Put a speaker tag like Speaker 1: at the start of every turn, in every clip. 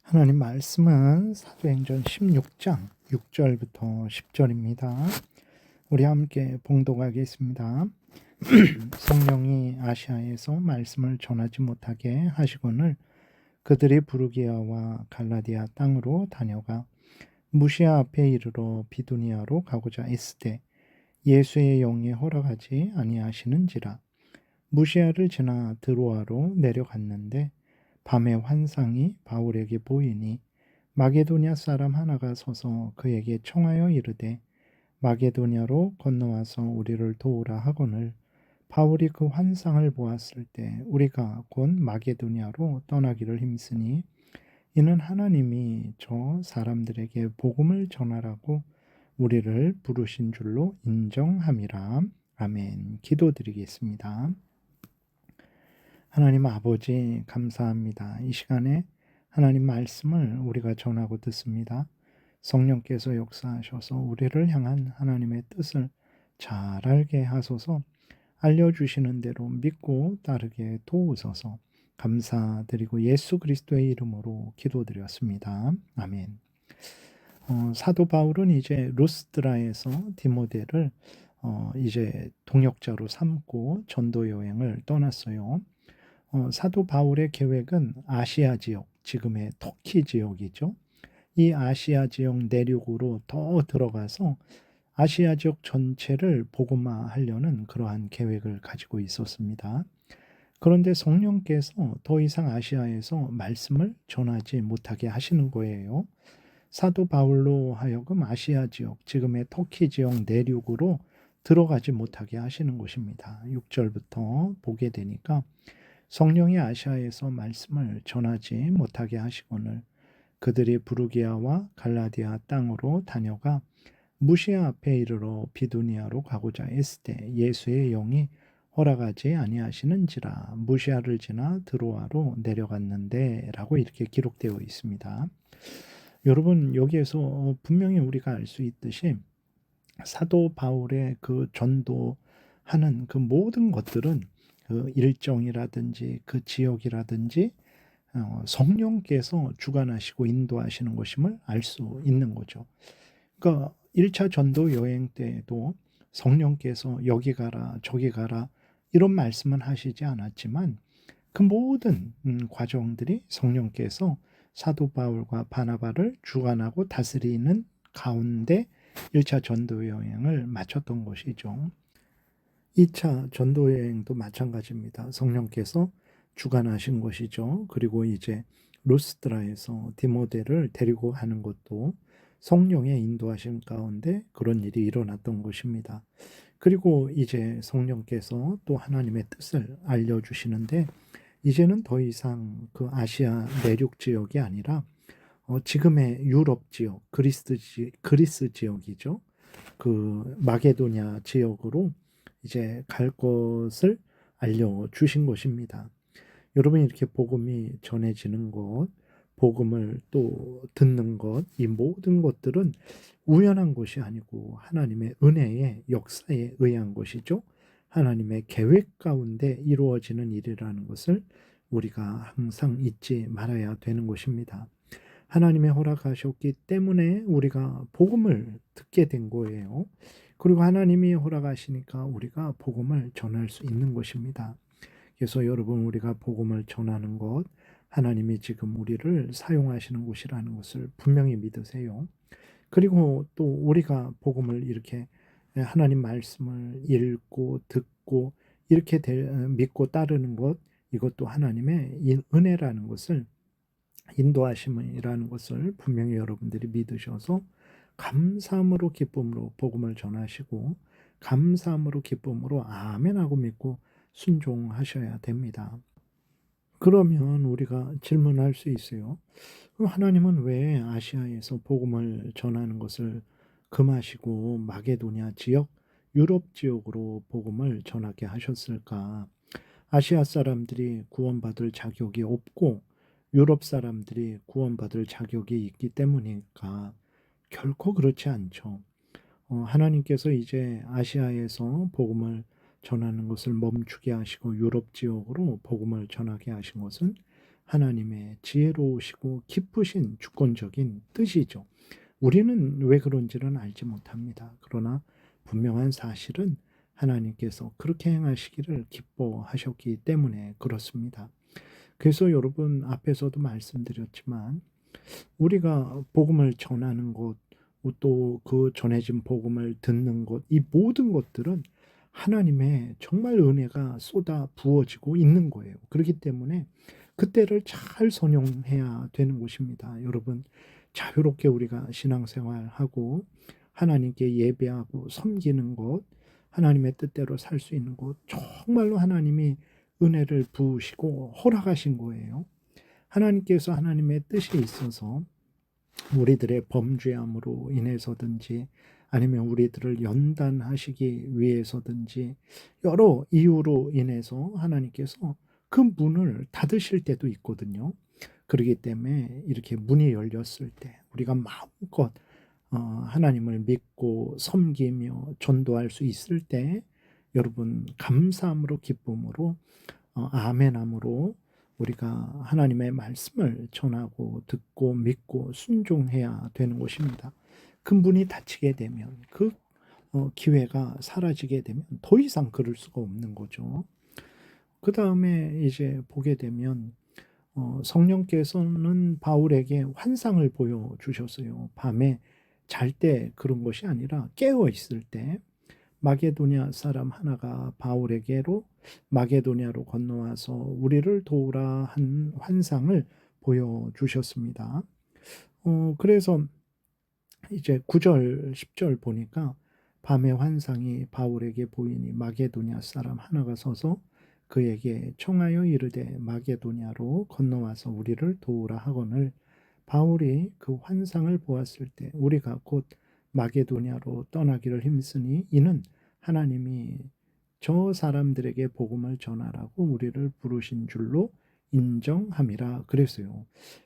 Speaker 1: 하나님 말씀은 사도행전 16장 6절부터 10절입니다. 우리 함께 봉독하겠습니다. 성령이 아시아에서 말씀을 전하지 못하게 하시거늘 그들이 부르기아와 갈라디아 땅으로 다녀가 무시아 앞에 이르러 비두니아로 가고자 했으되 예수의 영이 허락하지 아니하시는지라. 무시아를 지나 드로아로 내려갔는데 밤에 환상이 바울에게 보이니 마게도냐 사람 하나가 서서 그에게 청하여 이르되 마게도냐로 건너와서 우리를 도우라 하거늘 바울이 그 환상을 보았을 때 우리가 곧 마게도냐로 떠나기를 힘쓰니 이는 하나님이 저 사람들에게 복음을 전하라고 우리를 부르신 줄로 인정함이라. 아멘. 기도드리겠습니다. 하나님 아버지 감사합니다. 이 시간에 하나님 말씀을 우리가 전하고 듣습니다. 성령께서 역사하셔서 우리를 향한 하나님의 뜻을 잘 알게 하소서. 알려주시는 대로 믿고 따르게 도우소서. 감사드리고 예수 그리스도의 이름으로 기도드렸습니다. 아멘. 사도 바울은 이제 루스드라에서 디모데를 이제 동역자로 삼고 전도 여행을 떠났어요. 사도 바울의 계획은 아시아 지역, 지금의 터키 지역이죠. 이 아시아 지역 내륙으로 더 들어가서 아시아 지역 전체를 복음화하려는 그러한 계획을 가지고 있었습니다. 그런데 성령께서 더 이상 아시아에서 말씀을 전하지 못하게 하시는 거예요. 사도 바울로 하여금 아시아 지역, 지금의 터키 지역 내륙으로 들어가지 못하게 하시는 것입니다. 6절부터 보게 되니까 성령이 아시아에서 말씀을 전하지 못하게 하시거늘 그들이 부르기아와 갈라디아 땅으로 다녀가 무시아 앞에 이르러 비두니아로 가고자 했으되 예수의 영이 허락하지 아니하시는지라. 무시아를 지나 드로아로 내려갔는데 라고 이렇게 기록되어 있습니다. 여러분, 여기에서 분명히 우리가 알 수 있듯이 사도 바울의 그 전도하는 그 모든 것들은 그 일정이라든지 그 지역이라든지 성령께서 주관하시고 인도하시는 것임을 알 수 있는 거죠. 그러니까 1차 전도 여행 때에도 성령께서 여기 가라 저기 가라 이런 말씀은 하시지 않았지만 그 모든 과정들이 성령께서 사도 바울과 바나바를 주관하고 다스리는 가운데 1차 전도 여행을 마쳤던 것이죠. 2차 전도 여행도 마찬가지입니다. 성령께서 주관하신 것이죠. 그리고 이제 루스드라에서 디모데를 데리고 가는 것도 성령의 인도하신 가운데 그런 일이 일어났던 것입니다. 그리고 이제 성령께서 또 하나님의 뜻을 알려주시는데 이제는 더 이상 그 아시아 내륙 지역이 아니라 지금의 유럽 지역, 그리스 지역이죠. 그 마게도냐 지역으로 이제 갈 것을 알려주신 것입니다. 여러분 이렇게 복음이 전해지는 것, 복음을 또 듣는 것, 이 모든 것들은 우연한 것이 아니고 하나님의 은혜의 역사에 의한 것이죠. 하나님의 계획 가운데 이루어지는 일이라는 것을 우리가 항상 잊지 말아야 되는 것입니다. 하나님의 허락하셨기 때문에 우리가 복음을 듣게 된 거예요. 그리고 하나님이 허락하시니까 우리가 복음을 전할 수 있는 것입니다. 그래서 여러분 우리가 복음을 전하는 것 하나님이 지금 우리를 사용하시는 곳이라는 것을 분명히 믿으세요. 그리고 또 우리가 복음을 이렇게 하나님 말씀을 읽고 듣고 이렇게 믿고 따르는 것 이것도 하나님의 은혜라는 것을 인도하심이라는 것을 분명히 여러분들이 믿으셔서 감사함으로 기쁨으로 복음을 전하시고 감사함으로 기쁨으로 아멘하고 믿고 순종하셔야 됩니다. 그러면 우리가 질문할 수 있어요. 하나님은 왜 아시아에서 복음을 전하는 것을 금하시고 마게도냐 지역, 유럽 지역으로 복음을 전하게 하셨을까? 아시아 사람들이 구원받을 자격이 없고 유럽 사람들이 구원받을 자격이 있기 때문일까? 결코 그렇지 않죠. 하나님께서 이제 아시아에서 복음을 전하는 것을 멈추게 하시고 유럽 지역으로 복음을 전하게 하신 것은 하나님의 지혜로우시고 기쁘신 주권적인 뜻이죠. 우리는 왜 그런지는 알지 못합니다. 그러나 분명한 사실은 하나님께서 그렇게 행하시기를 기뻐하셨기 때문에 그렇습니다. 그래서 여러분 앞에서도 말씀드렸지만 우리가 복음을 전하는 것, 또 그 전해진 복음을 듣는 것, 이 모든 것들은 하나님의 정말 은혜가 쏟아 부어지고 있는 거예요. 그렇기 때문에 그때를 잘 선용해야 되는 것입니다. 여러분, 자유롭게 우리가 신앙생활하고 하나님께 예배하고 섬기는 것, 하나님의 뜻대로 살 수 있는 것, 정말로 하나님이 은혜를 부으시고 허락하신 거예요. 하나님께서 하나님의 뜻이 있어서 우리들의 범죄함으로 인해서든지 아니면 우리들을 연단하시기 위해서든지 여러 이유로 인해서 하나님께서 그 문을 닫으실 때도 있거든요. 그렇기 때문에 이렇게 문이 열렸을 때 우리가 마음껏 하나님을 믿고 섬기며 전도할 수 있을 때 여러분 감사함으로 기쁨으로 아멘함으로 우리가 하나님의 말씀을 전하고 듣고 믿고 순종해야 되는 것입니다. 그 문이 닫히게 되면 그 기회가 사라지게 되면 더 이상 그럴 수가 없는 거죠. 그 다음에 이제 보게 되면 성령께서는 바울에게 환상을 보여주셨어요. 밤에 잘 때 그런 것이 아니라 깨어 있을 때 마게도냐 사람 하나가 바울에게로 마게도냐로 건너와서 우리를 도우라 한 환상을 보여주셨습니다. 그래서 이제 9절, 10절 보니까 밤의 환상이 바울에게 보이니 마게도냐 사람 하나가 서서 그에게 청하여 이르되 마게도냐로 건너와서 우리를 도우라 하거늘 바울이 그 환상을 보았을 때 우리가 곧 마게도냐로 떠나기를 힘쓰니 이는 하나님이 저 사람들에게 복음을 전하라고 우리를 부르신 줄로 인정함이라 그랬어요.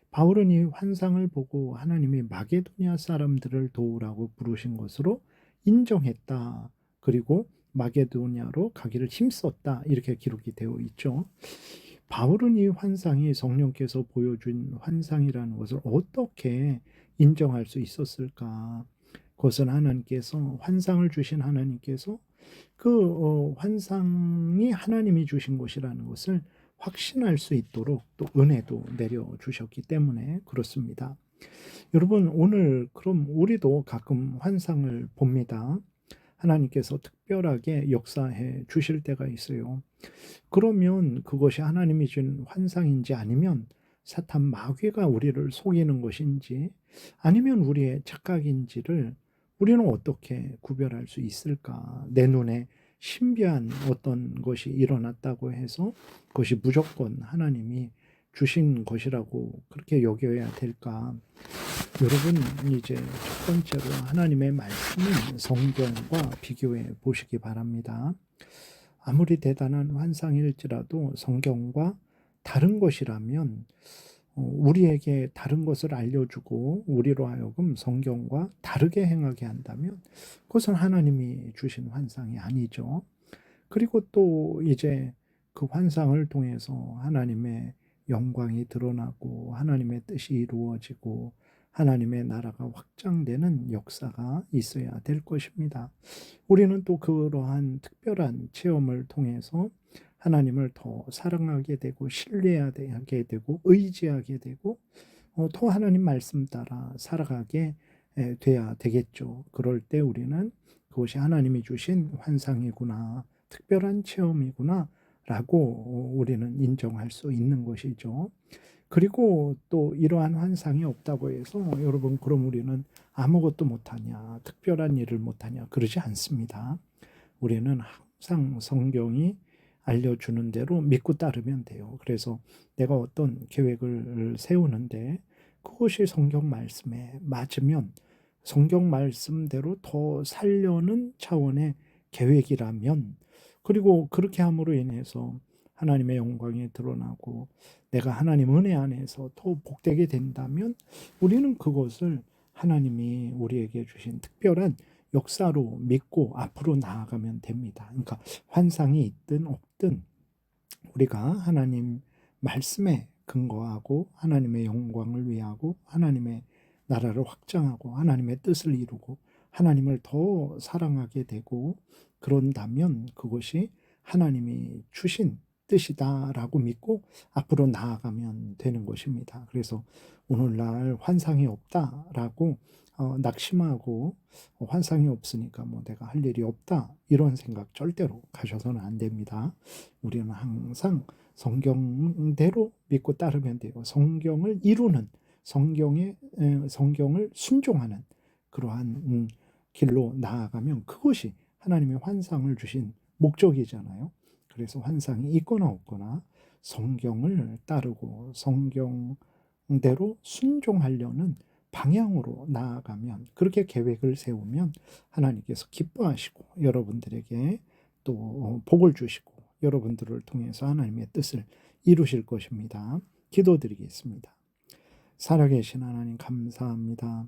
Speaker 1: 바울은 이 환상을 보고 하나님이 마게도냐 사람들을 도우라고 부르신 것으로 인정했다. 그리고 마게도냐로 가기를 힘썼다. 이렇게 기록이 되어 있죠. 바울은 이 환상이 성령께서 보여준 환상이라는 것을 어떻게 인정할 수 있었을까? 그것은 하나님께서 환상을 주신 하나님께서 그 환상이 하나님이 주신 것이라는 것을 확신할 수 있도록 또 은혜도 내려주셨기 때문에 그렇습니다. 여러분 오늘 그럼 우리도 가끔 환상을 봅니다. 하나님께서 특별하게 역사해 주실 때가 있어요. 그러면 그것이 하나님이 준 환상인지 아니면 사탄 마귀가 우리를 속이는 것인지 아니면 우리의 착각인지를 우리는 어떻게 구별할 수 있을까? 내 눈에 신비한 어떤 것이 일어났다고 해서 그것이 무조건 하나님이 주신 것이라고 그렇게 여겨야 될까? 여러분 이제 첫 번째로 하나님의 말씀은 성경과 비교해 보시기 바랍니다. 아무리 대단한 환상일지라도 성경과 다른 것이라면 우리에게 다른 것을 알려주고 우리로 하여금 성경과 다르게 행하게 한다면 그것은 하나님이 주신 환상이 아니죠. 그리고 또 이제 그 환상을 통해서 하나님의 영광이 드러나고 하나님의 뜻이 이루어지고 하나님의 나라가 확장되는 역사가 있어야 될 것입니다. 우리는 또 그러한 특별한 체험을 통해서 하나님을 더 사랑하게 되고 신뢰하게 되고 의지하게 되고 더 하나님 말씀 따라 살아가게 돼야 되겠죠. 그럴 때 우리는 그것이 하나님이 주신 환상이구나, 특별한 체험이구나 라고 우리는 인정할 수 있는 것이죠. 그리고 또 이러한 환상이 없다고 해서 여러분 그럼 우리는 아무것도 못하냐, 특별한 일을 못하냐 그러지 않습니다. 우리는 항상 성경이 알려주는 대로 믿고 따르면 돼요. 그래서 내가 어떤 계획을 세우는데 그것이 성경 말씀에 맞으면 성경 말씀대로 더 살려는 차원의 계획이라면 그리고 그렇게 함으로 인해서 하나님의 영광이 드러나고 내가 하나님 은혜 안에서 더 복되게 된다면 우리는 그것을 하나님이 우리에게 주신 특별한 역사로 믿고 앞으로 나아가면 됩니다. 그러니까 환상이 있든 없든 우리가 하나님 말씀에 근거하고 하나님의 영광을 위하고 하나님의 나라를 확장하고 하나님의 뜻을 이루고 하나님을 더 사랑하게 되고 그런다면 그것이 하나님이 주신 뜻이다라고 믿고 앞으로 나아가면 되는 것입니다. 그래서 오늘날 환상이 없다라고 낙심하고 환상이 없으니까 뭐 내가 할 일이 없다 이런 생각 절대로 가셔서는 안 됩니다. 우리는 항상 성경대로 믿고 따르면 돼요. 성경을 이루는 성경을 순종하는 그러한 길로 나아가면 그것이 하나님의 환상을 주신 목적이잖아요. 그래서 환상이 있거나 없거나 성경을 따르고 성경대로 순종하려는 방향으로 나아가면 그렇게 계획을 세우면 하나님께서 기뻐하시고 여러분들에게 또 복을 주시고 여러분들을 통해서 하나님의 뜻을 이루실 것입니다. 기도드리겠습니다. 살아계신 하나님 감사합니다.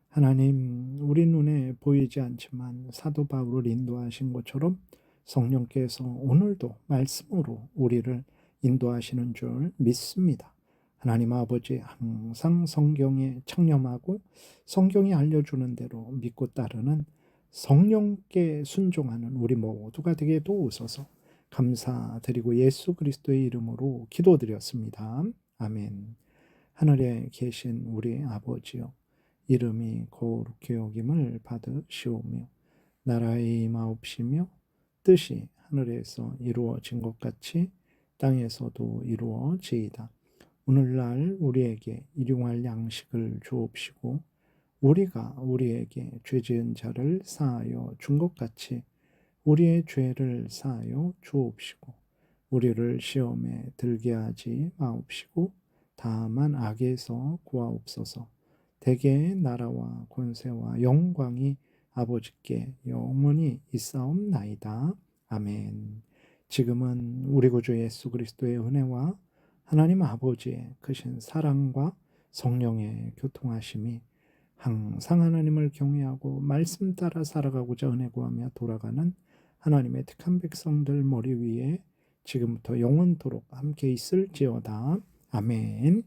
Speaker 1: 하나님 우리 눈에 보이지 않지만 사도 바울을 인도하신 것처럼 성령께서 오늘도 말씀으로 우리를 인도하시는 줄 믿습니다. 하나님 아버지 항상 성경에 청렴하고 성경이 알려주는 대로 믿고 따르는 성령께 순종하는 우리 모두가 되게 도우소서. 감사드리고 예수 그리스도의 이름으로 기도드렸습니다. 아멘. 하늘에 계신 우리 아버지여 이름이 거룩히 여김을 받으시오며 나라의 임하옵시며 뜻이 하늘에서 이루어진 것 같이 땅에서도 이루어지이다. 오늘날 우리에게 일용할 양식을 주옵시고 우리가 우리에게 죄 지은 자를 사하여 준 것 같이 우리의 죄를 사하여 주옵시고 우리를 시험에 들게 하지 마옵시고 다만 악에서 구하옵소서. 대개의 나라와 권세와 영광이 아버지께 영원히 있사옵나이다. 아멘. 지금은 우리 구주 예수 그리스도의 은혜와 하나님 아버지의 크신 사랑과 성령의 교통하심이 항상 하나님을 경외하고 말씀 따라 살아가고자 은혜 구하며 돌아가는 하나님의 택한 백성들 머리 위에 지금부터 영원토록 함께 있을지어다. 아멘.